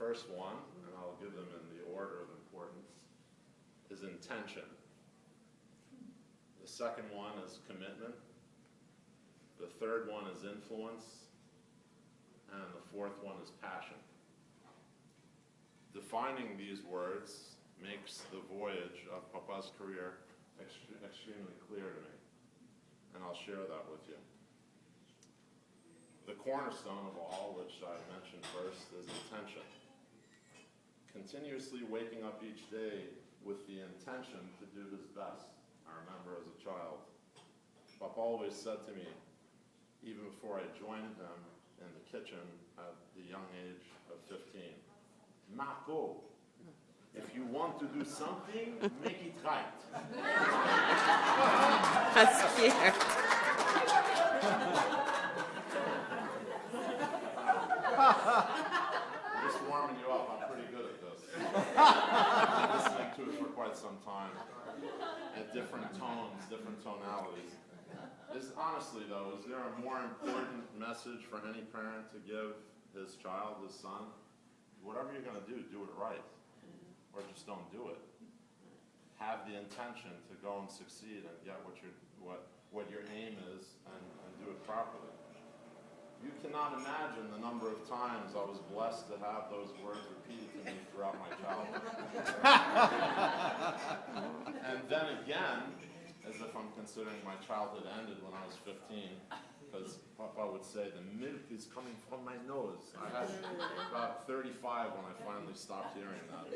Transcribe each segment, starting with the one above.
first one, and I'll give them in the order of importance, is intention. The second one is commitment. The third one is influence. And the fourth one is passion. Defining these words makes the voyage of Papa's career extremely clear to me. And I'll share that with you. The cornerstone of all, which I mentioned first, is intention. Continuously waking up each day with the intention to do his best. I remember as a child, Papa always said to me, even before I joined him in the kitchen at the young age of 15, Marco, if you want to do something, make it right. That's cute. Just warming you up, I'm pretty good at this. Listening to it for quite some time, at different tones, different tonalities. Honestly though, is there a more important message for any parent to give his child, his son? Whatever you're going to do it right. Or just don't do it. Have the intention to go and succeed and get what your aim is and do it properly. You cannot imagine the number of times I was blessed to have those words repeated to me throughout my childhood. And then again, as if I'm considering my childhood ended when I was 15, because Papa would say, the milk is coming from my nose. I had about 35 when I finally stopped hearing that.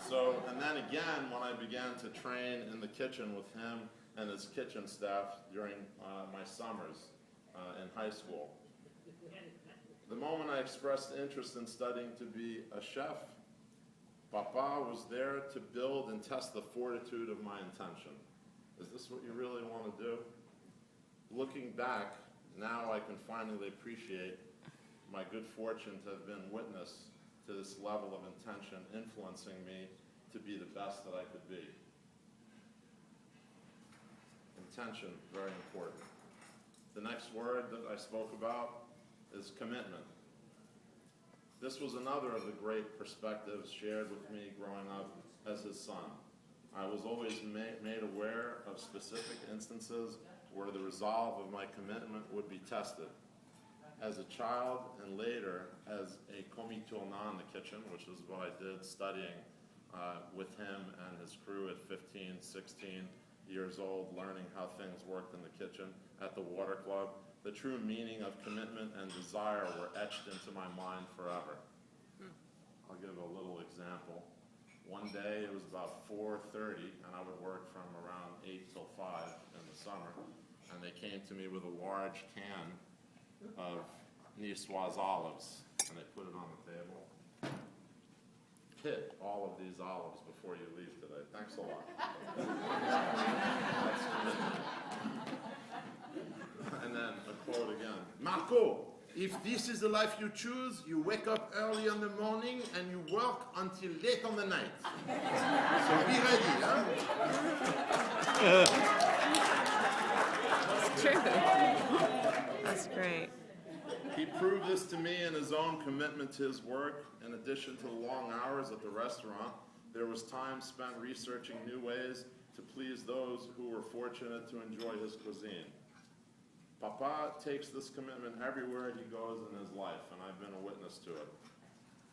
So, and then again, when I began to train in the kitchen with him and his kitchen staff during my summers in high school. The moment I expressed interest in studying to be a chef, Papa was there to build and test the fortitude of my intention. Is this what you really want to do? Looking back, now I can finally appreciate my good fortune to have been witness to this level of intention influencing me to be the best that I could be. Intention, very important. The next word that I spoke about is commitment. This was another of the great perspectives shared with me growing up as his son. I was always made aware of specific instances where the resolve of my commitment would be tested. As a child and later as a commis tournant in the kitchen, which is what I did studying with him and his crew at 15, 16 years old, learning how things worked in the kitchen at the Water Club, the true meaning of commitment and desire were etched into my mind forever. I'll give a little example. One day, it was about 4:30, and I would work from around 8 till 5 in the summer, and they came to me with a large can of Niçoise olives, and they put it on the table. Hit all of these olives before you leave today. Thanks a lot. That's commitment. And then a quote again. Marco, if this is the life you choose, you wake up early in the morning and you work until late on the night. So be ready, huh? It's true. That's great. He proved this to me in his own commitment to his work. In addition to the long hours at the restaurant, there was time spent researching new ways to please those who were fortunate to enjoy his cuisine. Papa takes this commitment everywhere he goes in his life, and I've been a witness to it.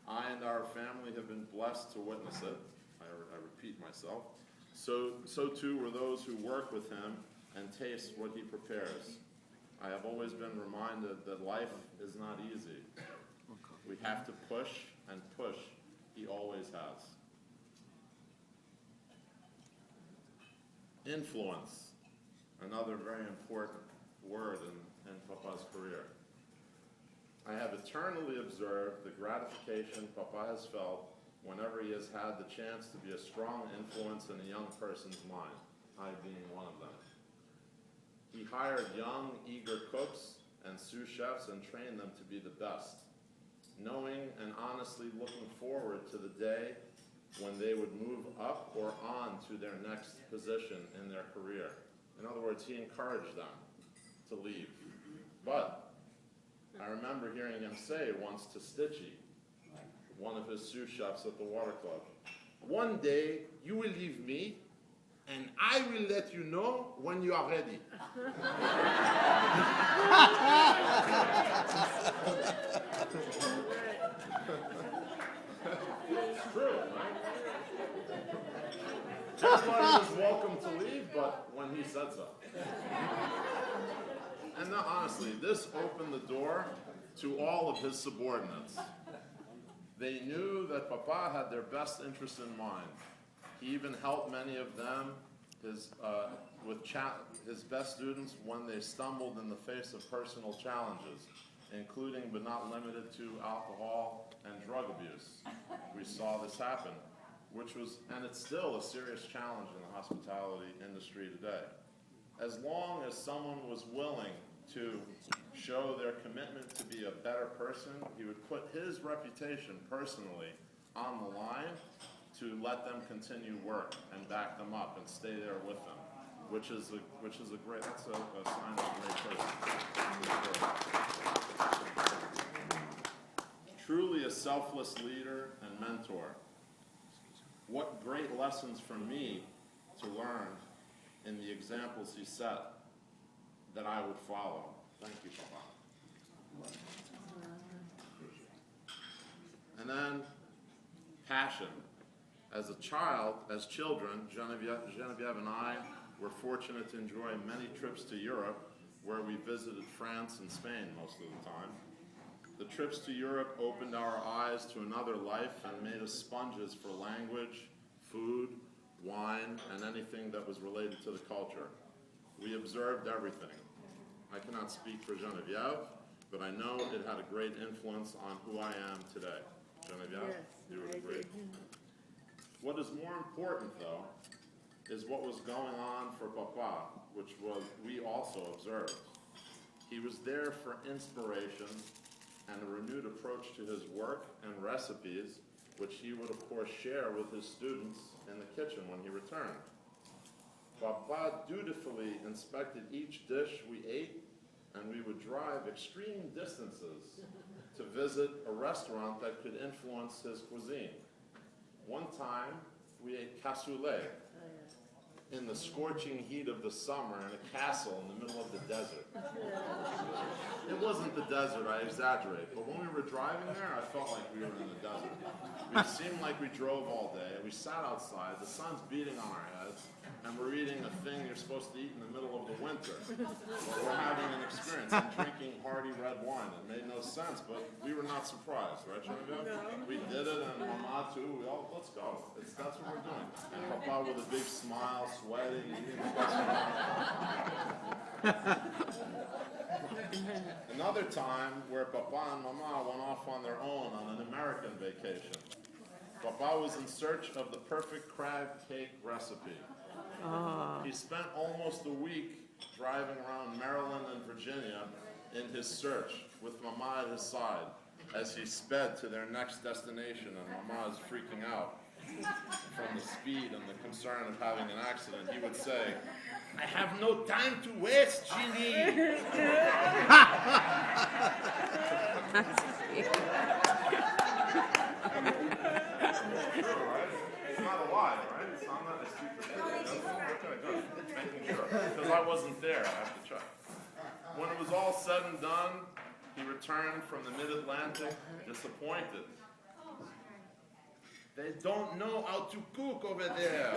I and our family have been blessed to witness it. I repeat myself. So too were those who work with him and taste what he prepares. I have always been reminded that life is not easy. We have to push and push. He always has. Influence, another very important word in Papa's career. I have eternally observed the gratification Papa has felt whenever he has had the chance to be a strong influence in a young person's mind, I being one of them. He hired young, eager cooks and sous chefs and trained them to be the best, knowing and honestly looking forward to the day when they would move up or on to their next position in their career. In other words, he encouraged them to leave. But I remember hearing him say once to Stitchy, one of his sous chefs at the Water Club. One day, you will leave me, and I will let you know when you are ready. It's true, right? Everybody was welcome to leave, but when he said so. And now, honestly, this opened the door to all of his subordinates. They knew that Papa had their best interest in mind. He even helped many of them, his best students, when they stumbled in the face of personal challenges, including but not limited to alcohol and drug abuse. We saw this happen, and it's still a serious challenge in the hospitality industry today. As long as someone was willing to show their commitment to be a better person, he would put his reputation personally on the line to let them continue work and back them up and stay there with them, which is a great, that's a sign of a great person. Truly a selfless leader and mentor. What great lessons for me to learn in the examples he set that I would follow. Thank you, Papa. And then, passion. As children, Genevieve and I were fortunate to enjoy many trips to Europe, where we visited France and Spain most of the time. The trips to Europe opened our eyes to another life and made us sponges for language, food, wine, and anything that was related to the culture. We observed everything. I cannot speak for Genevieve, but I know it had a great influence on who I am today. Genevieve, Yes, you would I agree? did. What is more important, though, is what was going on for Papa, which we also observed. He was there for inspiration and a renewed approach to his work and recipes, which he would, of course, share with his students in the kitchen when he returned. Papa dutifully inspected each dish we ate, and we would drive extreme distances to visit a restaurant that could influence his cuisine. One time, we ate cassoulet in the scorching heat of the summer in a castle in the middle of the desert. It wasn't the desert, I exaggerate, but when we were driving there, I felt like we were in the desert. It seemed like we drove all day, we sat outside, the sun's beating on our heads, and we're eating a thing you're supposed to eat in the middle of the winter. We're having an experience and drinking hearty red wine. It made no sense, but we were not surprised, right, Genevieve? No. We did it, and Mama too. We all, let's go. That's what we're doing. And Papa with a big smile, sweating, eating the restaurant. Another time where Papa and Mama went off on their own on an American vacation. Papa was in search of the perfect crab cake recipe. He spent almost a week driving around Maryland and Virginia in his search, with Mama at his side, as he sped to their next destination, and Mama is freaking out from the speed and the concern of having an accident. He would say, "I have no time to waste, Jeannie." It's not a lie, right? It's not a secret. Okay, good. Making sure. Because I wasn't there, I have to check. When it was all said and done, he returned from the mid-Atlantic disappointed. They don't know how to cook over there.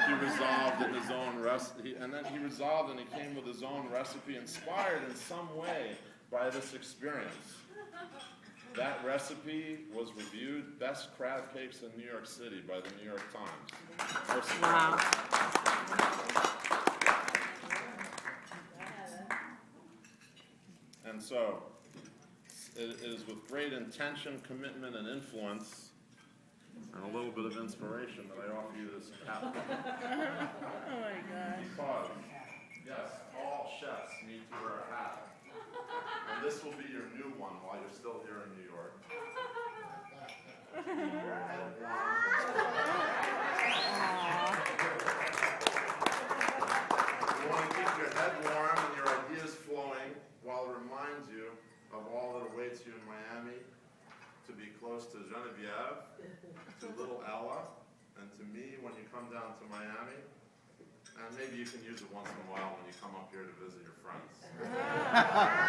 He resolved in his own recipe, and then he resolved and he came with his own recipe, inspired in some way by this experience. That recipe was reviewed best crab cakes in New York City by the New York Times. Wow. And so, it is with great intention, commitment, and influence, and a little bit of inspiration that I offer you this hat. Oh my gosh. Because, yes, all chefs need to wear a hat. And this will be your new one while you're still here in New York. You want to keep your head warm and your ideas flowing while it reminds you of all that awaits you in Miami. To be goes to Genevieve, to little Ella, and to me when you come down to Miami. And maybe you can use it once in a while when you come up here to visit your friends.